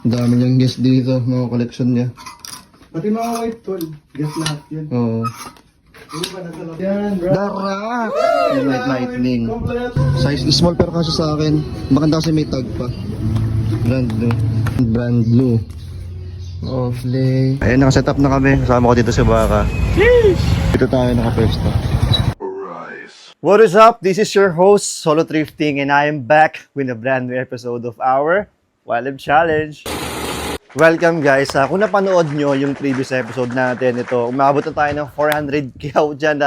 Ang dami niyang guest dito, mga collection niya. Pati mga white tol, guess lahat yan. Oo. Ano ba nasa loob? Yan, bro. Darak! Night lightning. Kompleto. Size small pero kasi sa akin, maganda kasi may tag pa. Brand new. Brand new. Offlay. Ayun, nakaset up na kami. Kasama ko dito si Baka. Dito tayo nakapesto. What is up? This is your host, Solo Thrifting, and I am back with a brand new episode of our Walib Challenge. Welcome guys. Kung napanood nyo yung previous episode natin, ito, umabot na tayo ng 400k out dyan.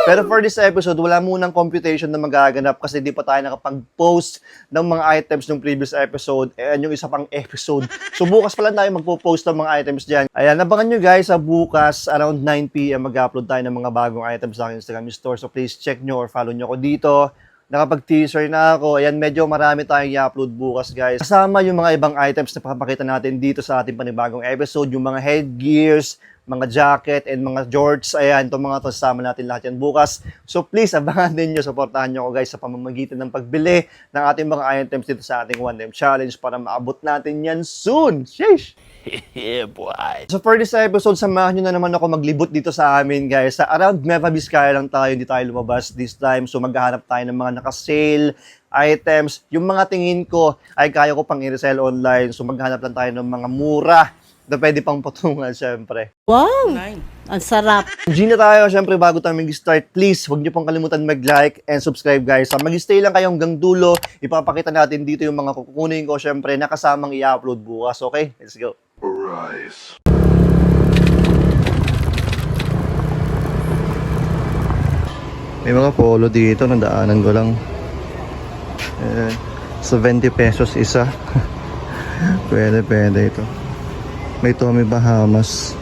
Pero for this episode, wala munang computation na magaganap kasi di pa tayo nakapag-post ng mga items ng previous episode and yung isa pang episode. So bukas pa lang tayo magpo-post ng mga items dyan. Ayan, abangan nyo guys, bukas around 9 PM mag-upload tayo ng mga bagong items sa aking Instagram store. So please check nyo or follow nyo ako dito. Nakapag-teaser na ako. Ayan, medyo marami tayong i-upload bukas, guys. Kasama yung mga ibang items na papakita natin dito sa ating panibagong episode. Yung mga headgears, mga jacket, and mga jorts. Ayan, itong mga ito, sasama natin lahat yan bukas. So please, abangan din nyo, supportahan nyo ako, guys, sa pamamagitan ng pagbili ng ating mga items dito sa ating One Time Challenge para maabot natin yan soon. Sheesh! Yeah, boy. So for this episode, samahan nyo na naman ako maglibot dito sa amin, guys. Sa around Nueva Vizcaya lang tayo, hindi tayo lumabas this time. So maghahanap tayo ng mga naka-sale items. Yung mga tingin ko ay kaya ko pang i-resell online. So maghahanap lang tayo ng mga mura na pwede pang patungan, syempre. Wow! Ang sarap! Gina tayo, syempre, bago tayo mag-start, please, huwag niyo pong kalimutan mag-like and subscribe, guys. Mag-stay lang kayo hanggang dulo. Ipapakita natin dito yung mga kukunin ko, syempre, nakasamang i-upload bukas. Okay? Let's go. May mga polo dito, nadaanan ko lang. 70 pesos isa. Pwede ito. May Tommy Bahamas.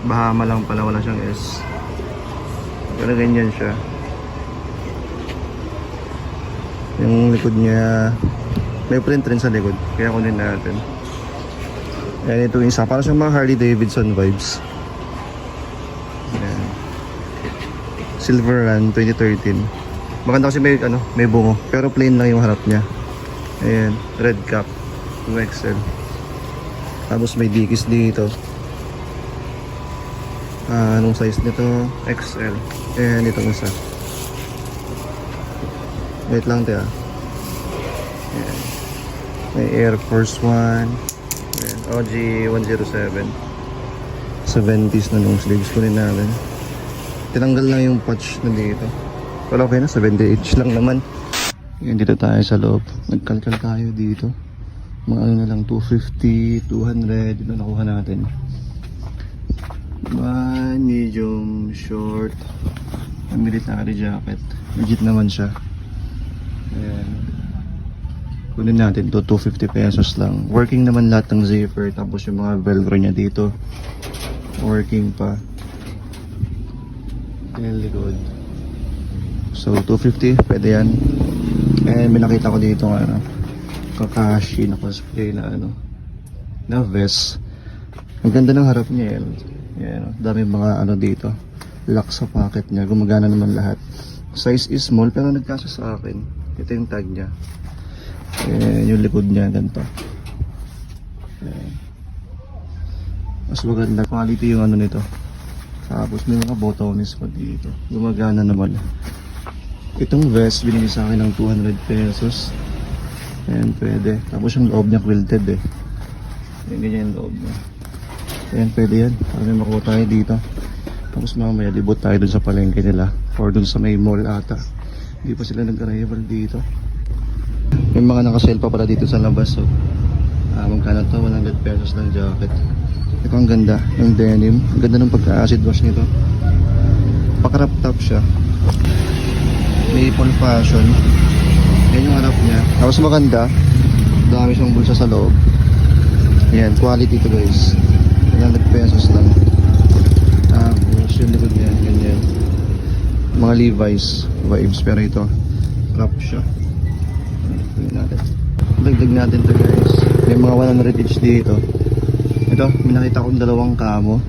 Bahama lang pala, wala siyang S. Pero ganyan siya. Yung likod niya, may print rin sa likod. Kaya kunin natin. Ayan, ito yung isa. Para siyang mga Harley Davidson vibes. Ayan. Silver Run 2013. Maganda kasi may bungo. Pero plain lang yung harap niya. Ayan, red cap. 2XL. Tapos may dikis dito. Anong size nito? XL. Ayan, itong isa. Wait lang tayo. Ayan. May Air Force One. Ayan, OG 107. 70s na long sleeves. Kunin natin. Tinanggal lang yung patch na dito. Pero okay na, 70 lang naman. Ayan, dito tayo sa loob. Nagkalkal tayo dito. Mga ano na lang, 250, 200. Ito nakuha natin. One medium short. A military jacket. Legit naman siya. Ayan. Kunin natin to 250 pesos lang. Working naman lahat ng zipper. Tapos yung mga velcro niya dito, working pa. Really good. So 250, pwede yan. And may nakita ko dito nga Kakashi na cosplay na vest. Ang ganda ng harap niya. Yan, dami mga dito. Lock sa pocket niya. Gumagana naman lahat. Size is small pero nagkasya sa akin. Ito yung tag niya. Ayan, yung likod niya ganito. Ayan. Mas maganda quality yung nito. Tapos may mga botones pa dito. Gumagana naman. Itong vest binili sa akin ng 200 pesos. Ayan, pwede. Tapos yung loob niya quilted Ayan, ganyan yung loob niya. Ayan, pwede yan. Para may makuha tayo dito. Tapos mamaya libot tayo dun sa palengke nila. Or dun sa may mall ata. Hindi pa sila nag-arrival dito. May mga nakasale pa pala dito sa labas. So, magkano to? 100 pesos lang jacket. Ito ang ganda. Yung denim. Ang ganda ng pagka-acid wash nito. Pakrap top siya. May full fashion. Yan yung harap niya. Tapos maganda. Dami siyang bulsa sa loob. Yan, quality to guys. 100 pesos lang. Tapos yung likod niya, ganyan. Mga Levi's vibes. Pero ito, wrap siya. Dagdag natin to guys. May mga 100 each dito. Ito, may nakita kong dalawang kamo.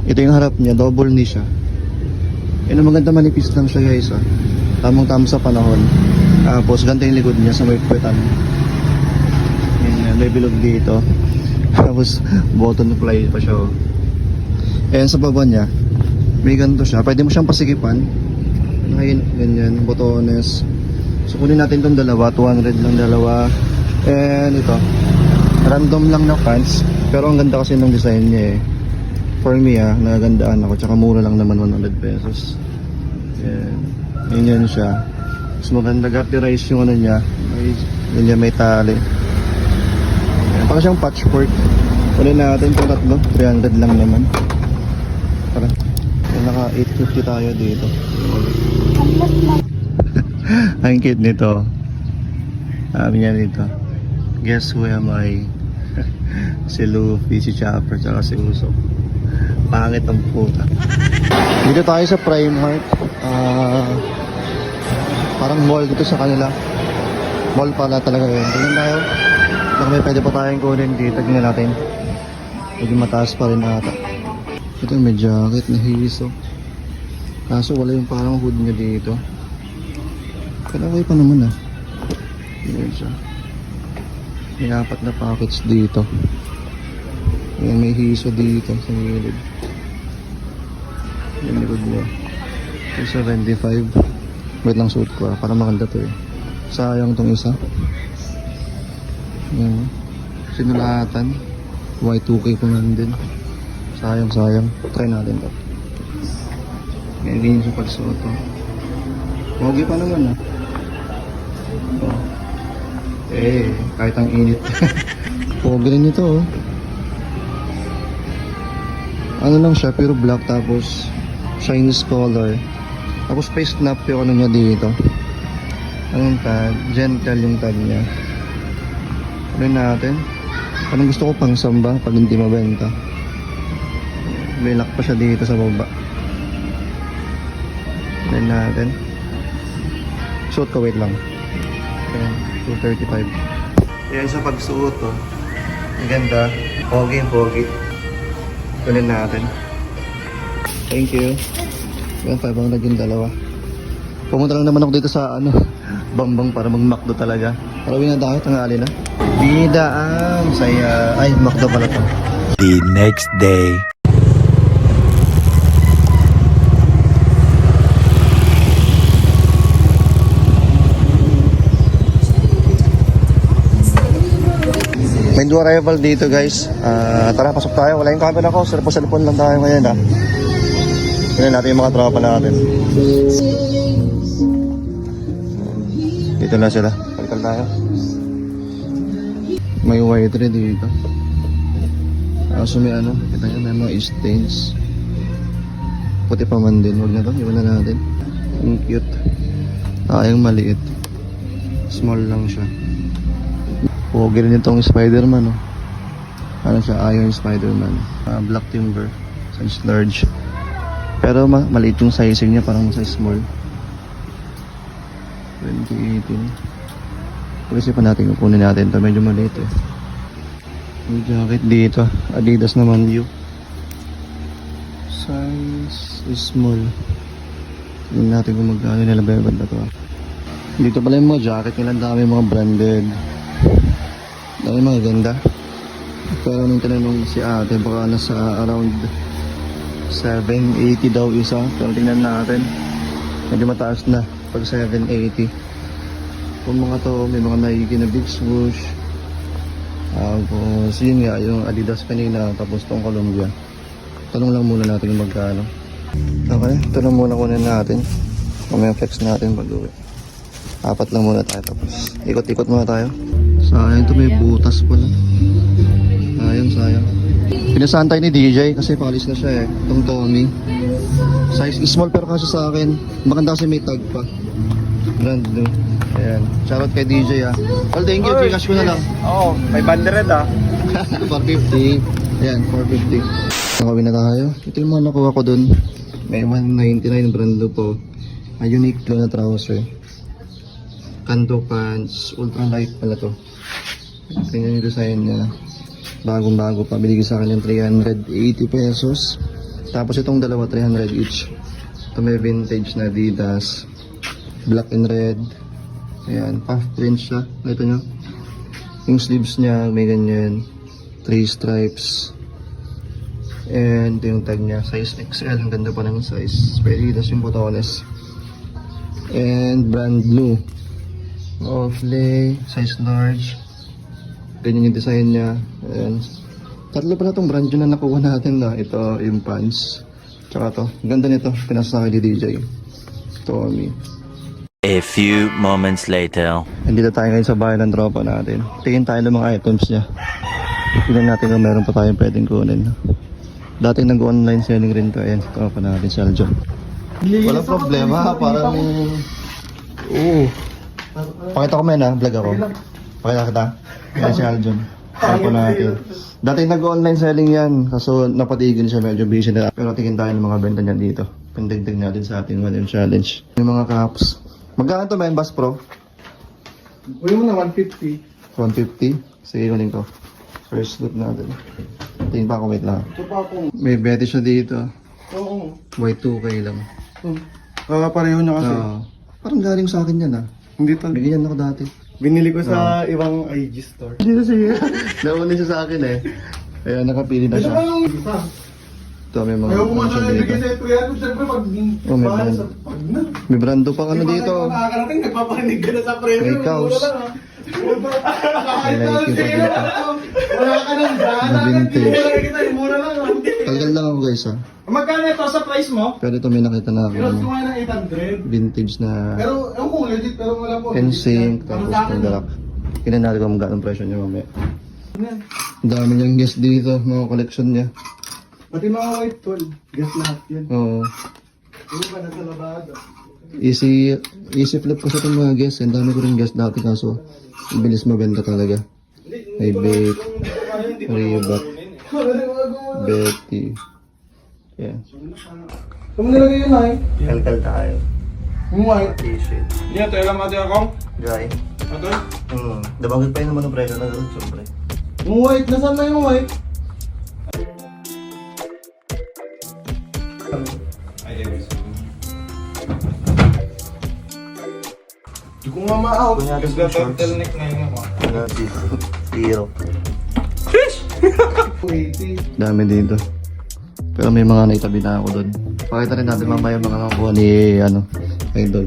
Ito yung harap niya, double knee siya. Yan, maganda manipis lang siya guys. Tamang-tama sa panahon. Tapos ganito yung likod niya sa may puwetan. Ganyan. may bilog dito. Tapos button fly pa siya. Oh. Ayan sa baba niya, may ganito siya. Pwede mo siyang pasikipan. Ngayon, ganyan, botones. So kunin natin itong dalawa, 200 lang dalawa. And ito, random lang na pants. Pero ang ganda kasi ng design niya eh. For me nagagandaan ako. Tsaka mura lang naman, 100 pesos. Ayan, ganyan siya. Mas maganda garterize yung ano niya. Ganyan may tali. Ayan, parang siyang patchwork. Kunin natin itong tatlo, 300 lang naman. Para naka 850 tayo dito. Ang cute nito. Sabi niya dito, guess who am I? Si Luffy, si Chopper, tsaka si Usopp. Pangit ang puta. Dito tayo sa Primark. Parang mall dito sa kanila. Mall pala talaga yun. Tingnan tayo. Baka may pwede pa tayong kunin dito. Tingnan natin. Medyo mataas pa rin ata. Ito may jacket na hiso. Kaso wala yung parang hood niya dito. Pero okay pa naman Ayan siya. May 4 na pockets dito. Ayan, may hiso dito sa gilid. Yung likod niya. 75. Wait lang, suit ko para maganda to eh. Sayang tong isa. Ayan. Sinulatan. Y2K ko lang din. Sayang. Try natin to. Ayan, ganyan siya pagsuot to. Pogi pa naman Oh. Kahit ang init. Pogi rin ito Ano lang siya, pure black tapos Chinese color. Tapos face snap yung ano niya dito. Anong tag? Gentle yung tag niya. Ano natin? Parang gusto ko pang samba pag hindi mabenta. May lock pa siya dito sa baba. Ano natin? Suot ko, wait lang. Ayan, 235. Ayan sa pagsuot Ang ganda. Pogi. Kunin natin. Thank you. Yan, 500 yung dalawa. Pumunta lang naman ako dito sa Bambang para mag-McDo talaga. Parawin na tayo, tangali na. Bida ang saya. Ay, McDo pala to. The next day. May new arrival dito guys. Tara, pasok tayo. Wala yung camera ko. Cellphone lang tayo ngayon Tignan natin yung mga tropa natin. Dito na sila. Palikal tayo. May white red dito. So may kita nyo, may mga stains. Puti pa man din. Huwag na to, iwan na natin. Ang cute. Yung maliit. Small lang siya. Pogi rin itong Spider-Man Ano siya, Iron Spider-Man. Black Timber. Size large. Pero maliit yung sizing niya, parang size small. 2018. Kasi pa natin kukunin natin ito, medyo maliit Yung jacket dito, Adidas naman yun. Size is small. Tingnan natin kung magkano nila bebad na to. Dito pala yung mga jacket nila, dami mga branded. Dami mga ganda. Pero nung tinanong si ate, baka nasa around 780 daw isa. Pero tingnan natin, medyo mataas na pag 780. Kung mga to, may mga Nike na big swoosh. Tapos yun nga, yung Adidas kanina. Tapos tong Columbia. Tanong lang muna natin yung magkano. Okay, ito na muna kunin natin. Mamaya flex natin pag-uwi. 4 lang muna tayo. Tapos ikot-ikot muna tayo. Sayang ito, may butas pala. Sayang. Pinasahan tayo ni DJ kasi pakalis na siya itong Tommy. Size small pero kasi sa akin maganda kasi may tag pa. Brand new. Ayan. Shoutout kay DJ Well, thank you. Gcash ko na lang. Oo, may bandered 450. Ayan, 450. Nakawin na tayo. Ito yung mga nakuha ko dun. May 199 brand new po. May unique na trouser. Kanto pants. Ultra light pala to. Tingnan yung design niya. Bagong-bago pa. Binigay sa akin yung 380 pesos. Tapos itong dalawa, 300 each. Ito may vintage na Adidas. Black and red. Ayan, puff print siya. Ito nyo. Yung sleeves niya, may ganyan. 3 stripes. And ito yung tag niya. Size XL. Ang ganda pa ng size. Pwede dito yung botones. And brand new. Oakley. Size large. Ganyan yung design niya. Ayan. Tatlo pa na itong brand new na nakuha natin na. Ito yung pants. Tsaka to. Ang ganda nito. Pinasa sa akin ni DJ. Tommy. A few moments later. Nandito tayo ngayon sa bahay ng tropa natin. Tingin tayo ng mga items niya. Tingnan natin kung meron pa tayong pwedeng kunin. Dating nag-online selling rin to. Ayan, sa tropa natin, si Aljon. Walang problema, parang... Oo. Pakita ko men ha, vlog ako. Pakita kita. Ayan si Aljon. Tropa natin. Dating nag-online selling yan. Kaso napatigil siya, medyo busy na. Pero tingin tayo ng mga benta niyan dito. Pandagdag natin sa ating 1M challenge. Yung mga caps. Magkano to men, Bass Pro? Uy mo na, 150. 150? Sige, kunin ko. First look natin. Tingin pa ako, wait lang. Ito pa ako. May bete siya dito. Oo. White 2K lang. Pareho niya kasi. Parang galing sa akin yan ah. Hindi to. Bigyan ako dati. Binili ko sa ibang IG store. Hindi na siya. Nauna siya sa akin eh. Kaya nakapili na Ito siya. ba yung isa? Ito may mga Ayaw ko ano siya dito. masalibigay sa ito yan. Siyempre pag Oh, may bahal brand. sa pag na. May brando pang ano dito. Nakakarating, nagpaparinig ka na sa premium. May cows. Mura lang, ah. May Nike pa dito. Wala ka nang daan. Na vintage. Mura kita, mura lang. ah. Tagal lang ako guys ah. Magkano ito sa price mo? Pero ito may nakita na ako. Pero ano, kumain ng 800. vintage na Pero, ewan ko legit, pero wala po. NSYNC. Para Tapos sa akin, ng galak. Tingnan natin kung magkano presyo niya mamaya. yan. Ang dami niyang guest dito. Mga collection niya. Pati mga white tol. Guess lahat yan. Oo. Yung ba nasa labada? Easy flip ko sa itong mga guests. Ang dami ko rin guests dati kaso bilis mabenta talaga. May Bape, Reebok, Betty. Yeah. Kung nilagay yun ay, Kalkal tayo. yung white. T-shirt. Yan, tayo lang mati ako. Guy. Ito? Dabangit pa yun naman ang presyo na doon. Siyempre. Yung white, nasaan na yung white? Hindi ko nga ma-out. Kunin natin yung shorts. Turtleneck na yun ako. Zero. 280. Dami dito. Pero may mga naitabi na ako doon. Pakita rin natin mamaya yung mga nakuha ni Idol.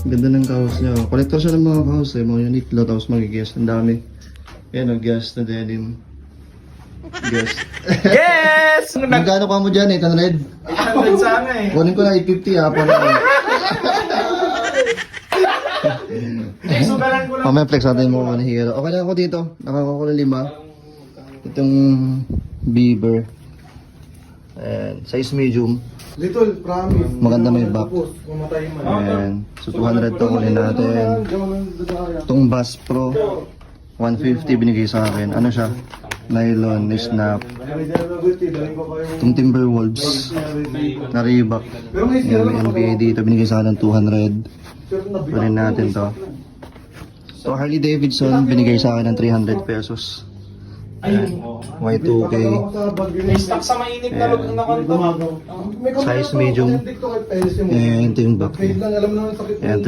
Ganda ng kaos niya. Collector siya ng mga kaos eh. Mga unique lot. Tapos magigest. Ang dami. Ayan o, guest na denim. Guest. Yes! Magkano ka mo dyan? 800? 800 sana eh. Kunin ko na 850 ha. Paano? Sugalan ko lang. Mamaya flex natin yung mga hero. Okay na ako dito. Nakakuha ko ng 5. Itong Bieber. And size medium. Little, promise. Maganda may back. Tapos, mamatay man. And so 200 to kunin natin. Itong Bass Pro 150 binigay sa akin. Ano siya? Nylon, snap. Itong Timberwolves na Reebok. Yan, may NBA dito. Binigay sa akin ng 200. Kunin natin to. So Harley Davidson binigay sa akin ng 300 pesos. Y2K. Stock sa mainit na loob na konto. Size medium. And ito yung back. Alam naman sakit. Ayan,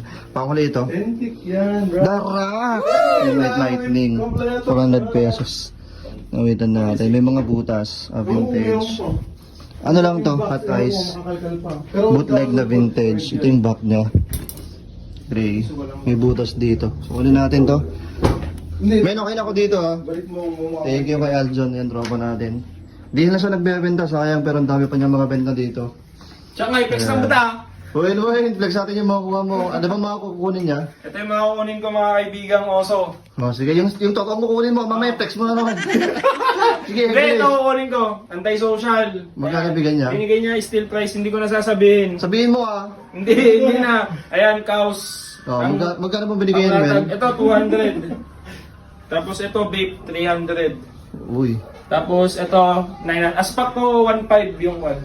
300. Pakuli ito. Antique yan, bro. Darak! Yung White Lightning. 400 pesos. Nawitan natin. May mga butas. Vintage. Ano lang to? Hot Ice. Bootleg na vintage. Ito yung back niya. Gray. May butas dito. So, kunin natin to. Men, okay na ako dito ha. Thank you kay Aljon. Yan, tropa natin. Di na siya nagbebenta. Sayang, pero ang dami pa niya mga benta dito. Tsaka nga, i-flex lang ba ta? Uy, flex natin yung mga kuha mo. Ano bang mga kukunin niya? Ito yung mga kukunin ko mga kaibigang oso. Oh, sige, yung totoo mo kukunin mo. Mamaya, flex mo na naman. Sige, Hindi, sige. ito kukunin ko. Anti-social. Magkano bigyan niya? Binigay niya steel price, hindi ko na sasabihin. Sabihin mo ah. Hindi na. Ayan, cows. Oh, magkano mo binigay Ang yan, men? latag, ito 200. Tapos ito vape 300. Uy. Tapos ito 900. Aspak ko 1.5 yung one.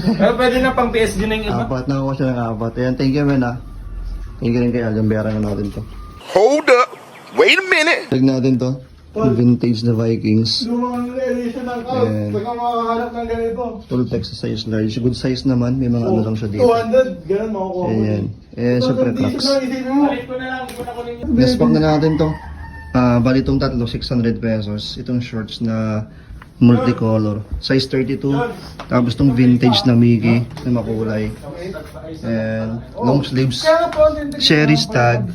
Pero pwede na pang PSG na yung iba. Apat, nakakuha siya ng apat. Ayan, thank you, men ah. Thank you rin kay Aljon. Bayaran na natin to. Hold up. Wait a minute. Tag natin to. Vintage na Vikings. Lumang edition na And Pag makahanap ng ganito. full text sa size large. Good size naman. May mga ano lang siya dito. 200, ganun makukuha mo. Ayan. Eh, syempre Crocs. Isipin mo. Balik ko na lang, hindi ko na kunin yung... Nespak na natin to. Bali itong tatlo, 600 pesos. Itong shorts na multicolor. Size 32. Tapos itong vintage na Mickey na makulay. And long sleeves. Cherry stag.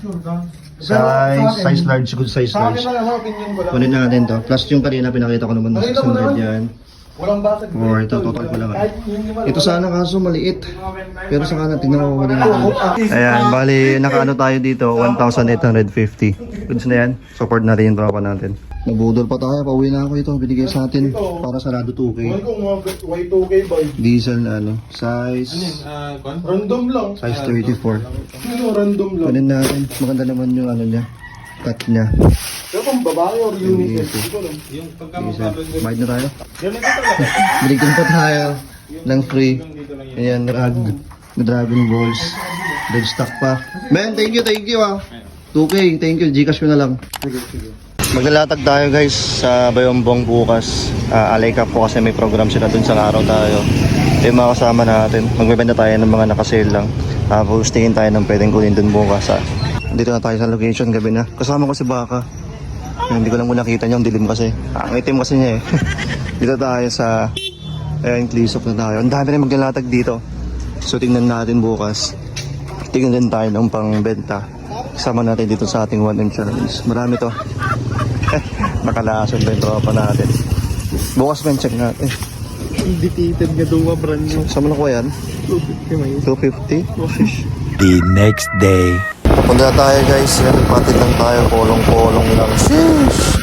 Size large, good size Sa akin large. lang, ang opinion ko lang. Kunin natin to. Plus yung kanina pinakita ko naman na 600 yan. Walang basag. Or ito, total ko lang. Kahit yun yung wala. Ito sana kaso maliit. Pero sa kanan, tingnan mo kung natin. Ayan, bali nakaano tayo dito, 1,850. Goods na yan. Support natin yung tropa natin. Nabudol pa tayo, pauwi na ako ito. Binigay sa atin para sarado 2K. Ano kung mga Y2K ba? Diesel na ano, size Random lang. size 34. Ano, random lang. Kunin natin, maganda naman yung ano niya, cut niya. Pero kung babae or unisex, hindi ko alam. Diesel. Bayad na tayo. Binigyan pa tayo ng free. Ayan, Dragon Balls. Dead stock pa. Man, thank you ah. 2K, thank you. Gcash ko na lang. Maglalatag tayo guys sa Bayombong bukas. Alay Cup po kasi may program sila dun sa araw tayo. Ito yung mga kasama natin. Magbebenta tayo ng mga nakasale lang. Tapos tingin tayo ng pwedeng kunin dun bukas. Dito na tayo sa location, gabi na. Kasama ko si Baka. Hindi ko lang muna nakita niya, ang dilim kasi. Ang itim kasi niya eh. Dito tayo sa Clisop na tayo. Ang dami rin maglalatag dito. So tingnan natin bukas. Tingnan din tayo ng pangbenta. Kasama natin dito sa ating 1M challenge. Marami to. Nakalason ba yung tropa natin. Bukas man check natin. Indicated nga daw brand nyo. Saan mo nakuha yan? 250? The next day. Punta tayo guys. Patid lang tayo. Polong-polong lang. Sheesh!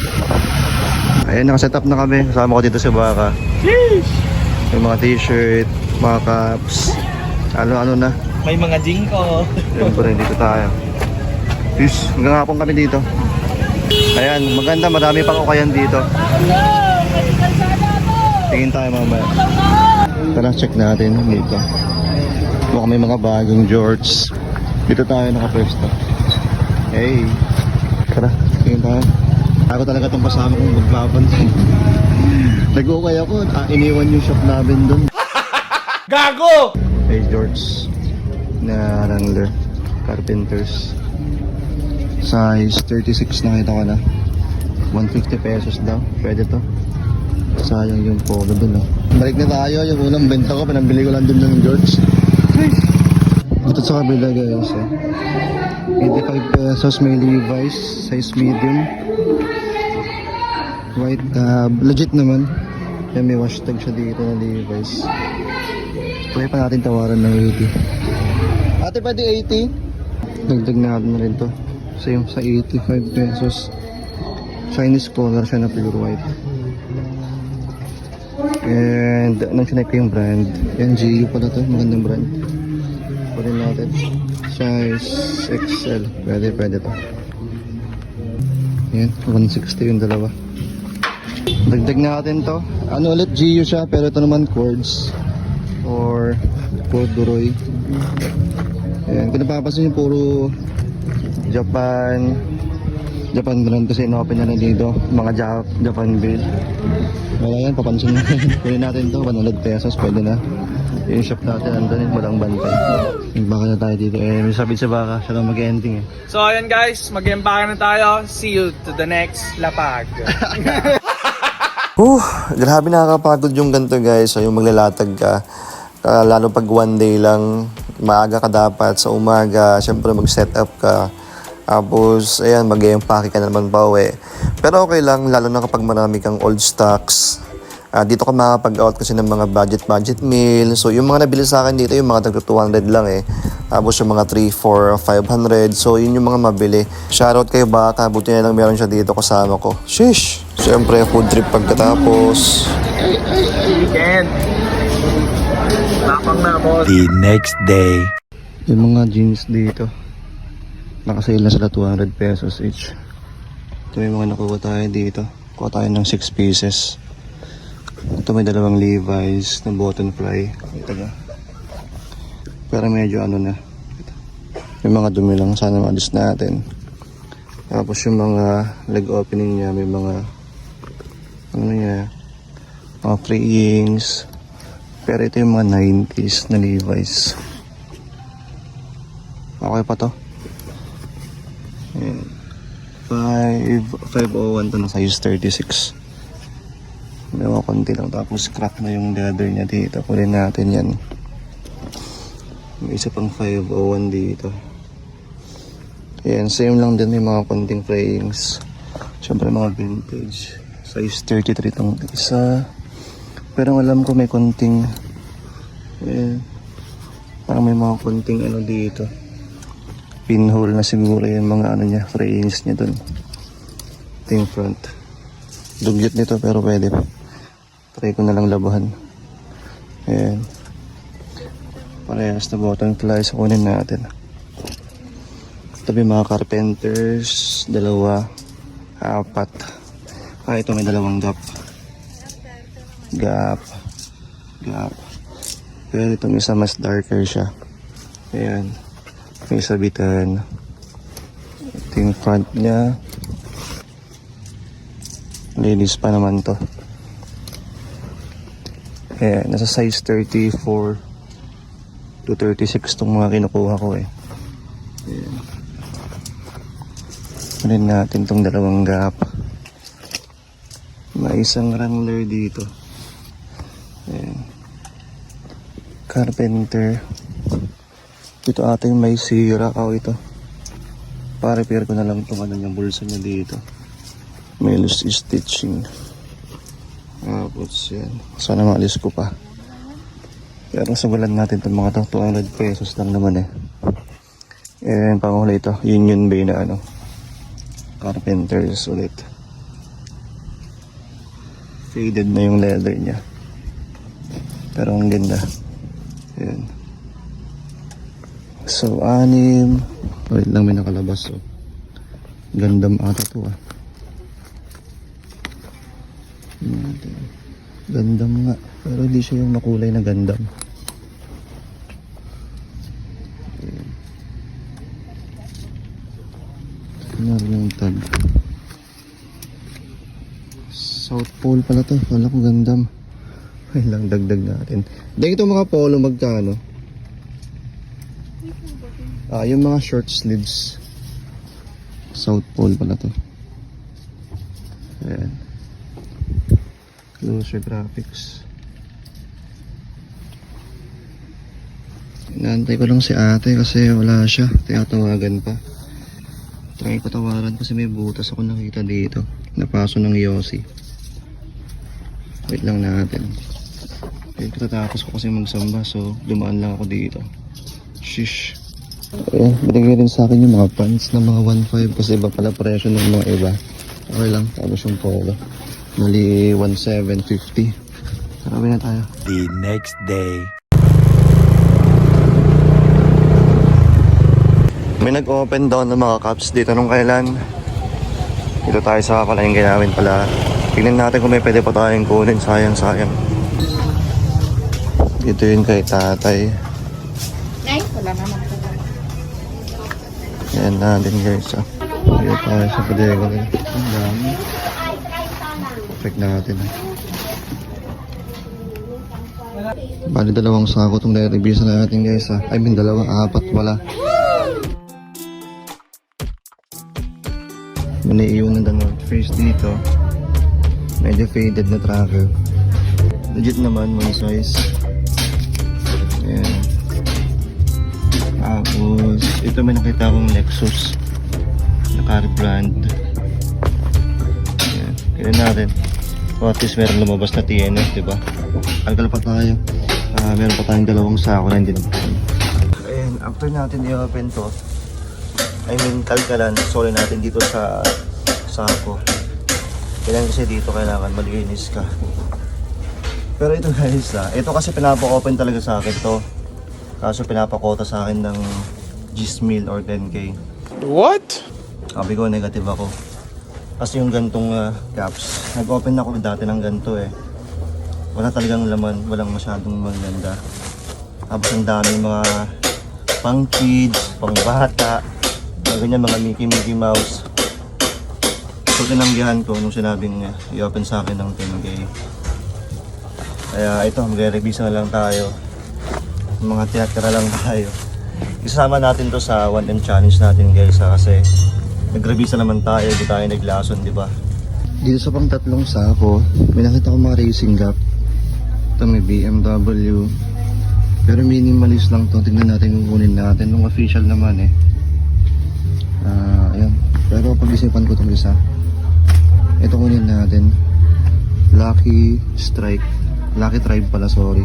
Ayan, nakaset up na kami. Kasama ko dito si Baka. Sheesh! Yung mga t-shirt, mga caps. Ano-ano na. May mga jinko. Siyempre, dito tayo. Yes, hanggang hapon kami dito. Ayan, maganda, marami pang ukayan dito. Tingin tayo mamaya. Tara, check natin dito. Baka may mga bagong jorts. Dito tayo nakapwesto. Hey, tara, tingin tayo. Ako talaga itong kasama kong magbabantay. Nag-ukay ako, iniwan yung shop namin dun. Gago! Hey, jorts na Wrangler Carpenters. Size 36 nakita ko na. 150 pesos daw. Pwede to. Sayang yung polo dun Balik na tayo. Yung unang benta ko, pinambili ko lang dun ng George. Dito sa kabila guys 85 pesos may Levi's. Size medium. White tab. Legit naman. Yan, may hashtag siya dito na Levi's. Pwede pa natin tawaran ng 80. Ate, pwede 80? Dagdag natin na rin to. Same sa 85 pesos. Chinese color siya na pure white. And nang sinek ko yung brand. Yan, GU pala to. Magandang brand. Pwede natin. Size XL. Pwede to. Yan, 160 yung dalawa. Dagdag natin to. Ano ulit, GU siya. Pero ito naman cords. Or corduroy. Ayan, kung napapasin yung puro Japan brand kasi in-open na dito. Mga Japan build. Wala yan, papansin na. Kunin natin to, 100 pesos, pwede na. Yung shop natin, andun yung walang bantay. Baka na tayo dito. May sabi sa Baka, siya lang mag-ending So ayan guys, mag-empaka na tayo. See you to the next lapag. Grabe nakakapagod yung ganito guys. So, yung maglalatag ka. Lalo pag one day lang, maaga ka dapat sa umaga. Siyempre mag-set up ka. Tapos, ayan, mag-empake ka na naman pa uwi. Pero okay lang, lalo na kapag marami kang old stocks. Dito ka makapag-out kasi ng mga budget meal. So, yung mga nabili sa akin dito, yung mga tag 200 lang eh. Tapos yung mga 3, 4, 500. So, yun yung mga mabili. Shoutout kay Baka, buti na lang meron siya dito kasama ko. Sheesh! Siyempre, food trip pagkatapos. Weekend. Napang na boss. The next day. Yung mga jeans dito. Nakasale na sila 200 pesos each. Ito may mga nakuha tayo dito. Kuha tayo ng 6 pieces. Ito may dalawang Levi's na button fly. Ito na. Pero medyo ano na. May mga dumi lang. Sana maalis natin. Tapos yung mga leg opening niya. May mga ano niya. Mga frayings. Pero ito yung mga 90s na Levi's. Okay pa to. Ayan. 501 to na size 36. May mga konti lang. Tapos crack na yung leather niya dito. Kunin natin yan. May isa pang 501 dito. Ayan, same lang din. May mga konting frayings. Siyempre mga vintage. Size 33 tong isa. Pero alam ko may konting parang may mga konting ano dito. Pinhole na siguro yung mga ano niya, frayings niya dun. Ito yung front. Dugyot nito pero pwede. Try ko na lang labahan. Ayan. Parehas na button fly. So kunin natin. Ito yung mga carpenters. 2, 4. Ito may 2 gap. Gap. Pero itong isa mas darker siya. Ayan. May sabitan. Ito yung front niya. Ladies pa naman to. Ayan. Nasa size 34 to 36 tong mga kinukuha ko eh. Ayan. Kunin natin tong 2 gap. May isang wrangler dito. Ayan. Carpenter. Ito ata yung may sira. Ito. Pa-repair ko na lang itong ano yung bulsa niya dito. May loose stitching. Tapos yan. Sana maalis ko pa. Pero sagulan natin itong mga 200 pesos lang naman eh. And panghuli ito. Union Bay na ano. Carpenters ulit. Faded na yung leather niya. Pero ang ganda. Ayan. So, 6. Wait lang, may nakalabas. Oh. Gandam ata to ah. Gandam nga. Pero di siya yung makulay na Gandam. Ayan. Ano yung tag? South Pole pala to. Kala ko Gandam. Ay lang, dagdag natin. Dahil ito mga polo magkano? Yung mga short sleeves. South Pole pala to. Ayan. Closer graphics. Inaantay ko lang si ate kasi wala siya. Tinatawagan pa. Try ko tawaran kasi may butas ako nakita dito. Napaso ng Yossi. Wait lang natin. Kaya katatapos ko kasi magsamba so dumaan lang ako dito. Shish. Ayan, binigay rin sa akin yung mga pants na mga 1.5 kasi iba pala presyo ng mga iba. Okay lang, tapos yung polo. Mali 1.750. Tarabi na tayo. The next day. May nag-open down ng mga cups dito nung kailan. Dito tayo sa palengke namin pala. Tingnan natin kung may pwede pa tayong kunin. Sayang. Ito yun kay tatay. Ay, wala naman. Ayan natin guys. Dito tayo sa bodega nila. Ang dami. Check natin. Bali 2 sako itong na-review na natin guys. I mean 2, 4 wala. Maniiwan na North Face dito. Medyo faded na tracker. Legit naman, one size. Ayan. Tapos, ito may nakita akong Lexus. Na brand. Ayan. Kailan natin. O at least meron lumabas na TNF, diba? Algal pa tayo. Meron pa tayong 2 sako na hindi nagpunan. Ayan, after natin i-open to, I mean, kalkalan, soli natin dito sa sako. Kailangan kasi dito kailangan malinis ka. Pero ito guys ito kasi pinapa-open talaga sa akin to. Kaso pinapakota sa akin ng Gmil or 10k. What? Sabi ko negative ako. Kasi yung gantong caps, nag-open ako dati ng ganto eh. Wala talagang laman, walang masyadong maganda. Tapos ang dami mga pang kids, pang bata, ganyan mga Mickey Mouse. So tinanggihan ko nung sinabing i-open sa akin ng 10k. Kaya ito, magre-revisa na lang tayo. Mga tiyatira lang tayo. Isama natin to sa 1M challenge natin guys kasi nag-revisa naman tayo, di tayo naglason, di ba? Dito sa pang tatlong sako, may nakita ko mga racing gap. Ito may BMW. Pero minimalist lang to. Tingnan natin kung kunin natin. Nung official naman eh. Ayan. Pero pag-isipan ko itong isa. Ito kunin natin. Lucky Strike. Lucky Tribe pala, sorry.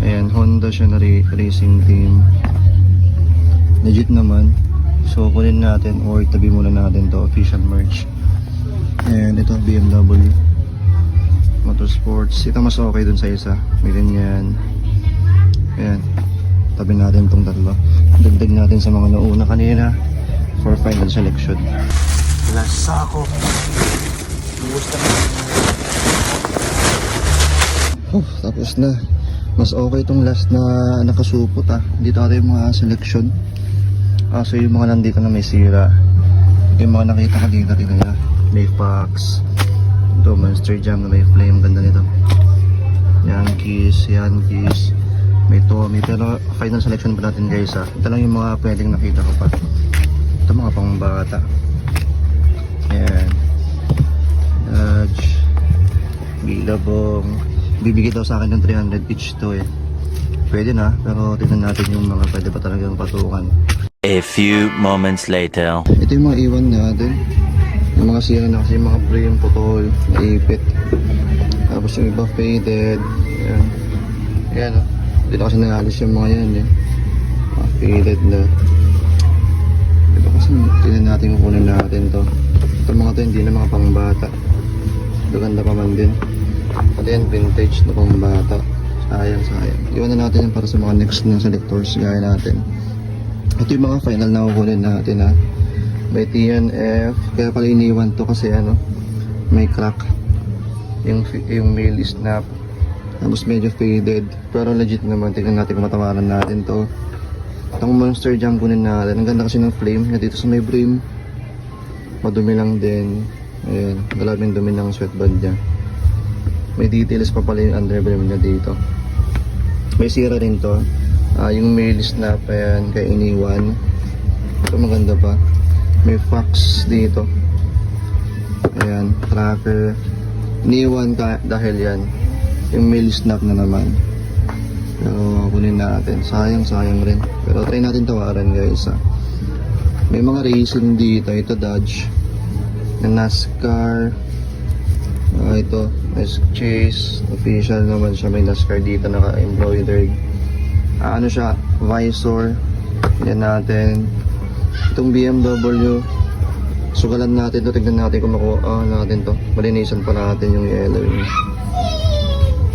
Ayan, Honda siya na racing team. Legit naman. So kunin natin or tabi muna natin to official merch. And ito BMW Motorsports. Ito mas okay dun sa isa. May ganyan. Ayan. Tabi natin tong tatlo. Dagdag natin sa mga nauna kanina for final selection. Last sako. Gusto na. Tapos na. Mas okay itong last na nakasupot Dito tayo yung mga selection. So yung mga nandito na may sira. Yung mga nakita ka dito nila. May Fox. Ito Monster Jam na may flame. Ganda nito. Yankees. May Tommy. Pero final selection pa natin guys Ito lang yung mga pwedeng nakita ko pa. Ito mga pangbata. Ayan. Dodge. Billabong. Bibigay daw sa akin ng 300 each to Pwede na, pero tignan natin yung mga pwede pa talagang patukan. A few moments later. Ito yung mga iwan natin. Yung mga sira na kasi yung mga frame, putol, naipit. Tapos yung iba faded. Ayan. Ayan Dito kasi naalis yung mga yan Mga faded na. Dito kasi tignan natin kung kunin natin to. Ito mga to hindi na mga pangbata. Ganda pa man din. Pati yan vintage na pangbata. Sayang. Iwan na natin yan para sa mga next na selectors gaya natin. Ito yung mga final na kukunin natin May TNF. Kaya pala iniwan to kasi may crack. Yung mail snap. Tapos medyo faded. Pero legit naman. Tignan natin kung matawaran natin to. Itong Monster Jam kunin natin. Ang ganda kasi ng flame na dito sa may brim. Madumi lang din. Ayan. Galabing dumi ng sweatband niya. May details pa pala yung underbrim niya dito. May sira rin to. Yung mail snap, ayan, kaya iniwan. Ito maganda pa. May Fox dito. Ayan, tracker. Iniwan dahil yan. Yung mail snap na naman. Pero kunin natin. Sayang rin. Pero try natin tawaran guys May mga racing dito. Ito Dodge. NASCAR. Ito, Chase, official naman siya, may NASCAR dito naka-embroidered. Ano siya, visor. Yan natin. Itong BMW, sugalan natin to, tignan natin kung makuha natin to. Malinisan pa natin yung yellowing.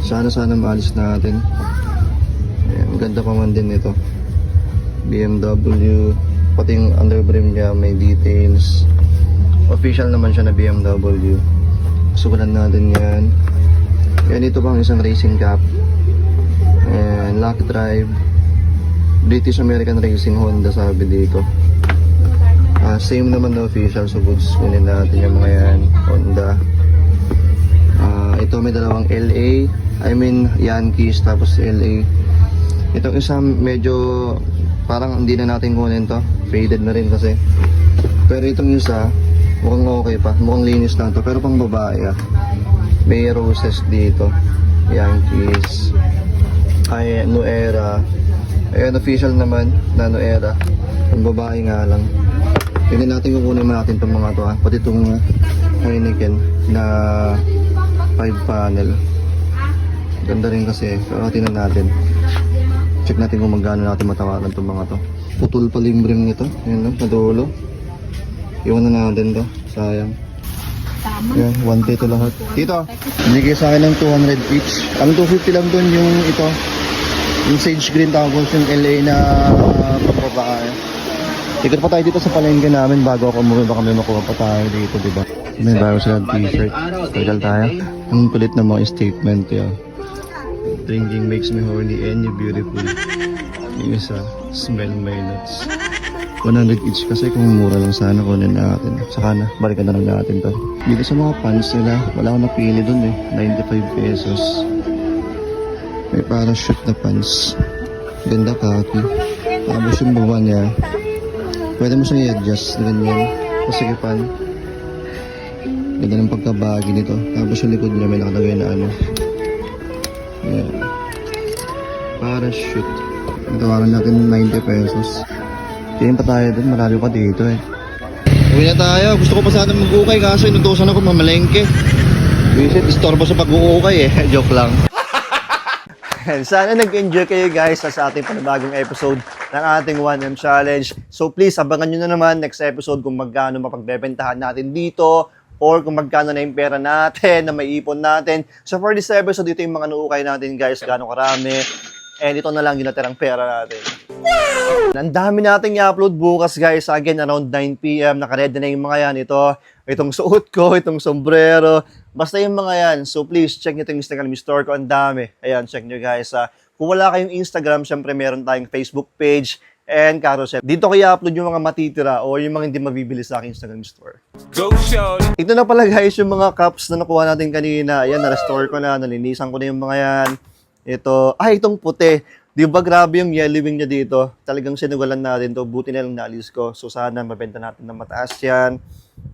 Sana maalis natin. Ayan, ganda pa man din ito. BMW, pati yung underbrim niya may details. Official naman siya na BMW. Sugalan natin yan. Yan, ito pang isang racing cap. And Lucky Drive. British American Racing Honda sabi dito. Same naman na official. So goods kunin natin yung mga yan. Honda. Ito may dalawang LA. Yankees tapos LA. Itong isa medyo parang hindi na natin kunin to. Faded na rin kasi. Pero itong isa mukhang okay pa. Mukhang linis lang to. Pero pang babae May roses dito. Yankees. New Era. Ayan, official naman na New Era. Pang babae nga lang. Tingnan natin kung kunin natin itong mga to Pati itong Heineken na 5 panel. Ganda rin kasi. Pero tingnan natin. Check natin kung magkano natin matawaran itong mga to. Putol pa limbrim nito. Ayan sa dulo. Iwan na natin to. Sayang. Yan, 1K to lahat. Tito, binigay sa akin ng 200 each. Ang 250 lang dun yung ito. Yung sage green tapos yung LA na pagbabae. Ikot pa tayo dito sa palengke namin bago ako umuwi. Baka may makuha pa tayo dito, diba? May bago silang t-shirt. Tagal tayo. Ang kulit na mga statement yun. Drinking makes me horny and you beautiful. Yung isa, smell my nuts. 100 each kasi kung mura lang sana kunin natin. Saka na, balikan na lang natin to. Dito sa mga pants nila, wala akong napili dun 95 pesos. May parachute na pants. Ganda kaki. Tapos yung baba niya, pwede mo siyang i-adjust na ganyan. Pasikipan. Ganda ng pagkabagi nito. Tapos yung likod niya may nakalagay na ano. Ayan. Parachute. Ang tawaran natin 90 pesos. Tingin pa tayo dun, malayo pa dito eh. Uwi na tayo. Gusto ko pa sana mag-ukay kaso inutusan ako mamalengke. Visit, istorbo sa pag-uukay eh. Joke lang. Sana nag-enjoy kayo guys sa ating panibagong episode ng ating 1M Challenge. So please, abangan nyo na naman next episode kung magkano mapagbebentahan natin dito or kung magkano na yung pera natin na maiipon natin. So for this episode, dito yung mga nuukay natin guys, gaano karami. And ito na lang yung natirang pera natin. Ang dami nating i-upload bukas guys. Again, around 9 PM. Nakaredy na yung mga yan. Itong suot ko, itong sombrero. Basta yung mga yan. So please, check nyo itong Instagram store ko. Ang dami. Ayan, check nyo guys. Kung wala kayong Instagram, syempre meron tayong Facebook page and carousel. Dito ko i-upload yung mga matitira o yung mga hindi mabibili sa aking Instagram store. Go, Shorty! Ito na pala guys yung mga cups na nakuha natin kanina. Ayan, na-restore ko na. Nalinisan ko na yung mga yan. Itong puti. Di ba grabe yung yellowing niya dito? Talagang sinugalan natin to. Buti na lang naalis ko. So sana mabenta natin ng mataas yan.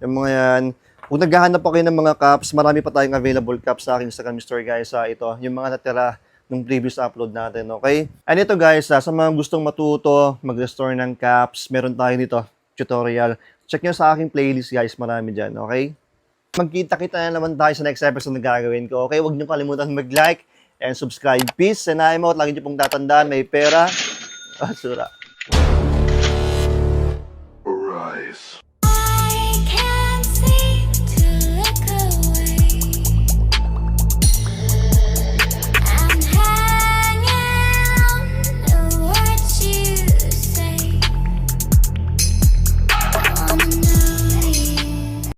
Yung mga yan. Kung naghahanap po kayo ng mga cups, marami pa tayong available cups sa aking Instagram store guys. Ito, yung mga natira nung previous upload natin, okay? And ito guys, sa mga gustong matuto, mag-restore ng cups, meron tayo dito, tutorial. Check nyo sa aking playlist guys, marami dyan, okay? Magkita-kita na naman tayo sa next episode na gagawin ko, okay? Huwag nyo kalimutan mag-like and subscribe. Peace and I'm out. Lagi nyo pong tatandaan, may pera, basura.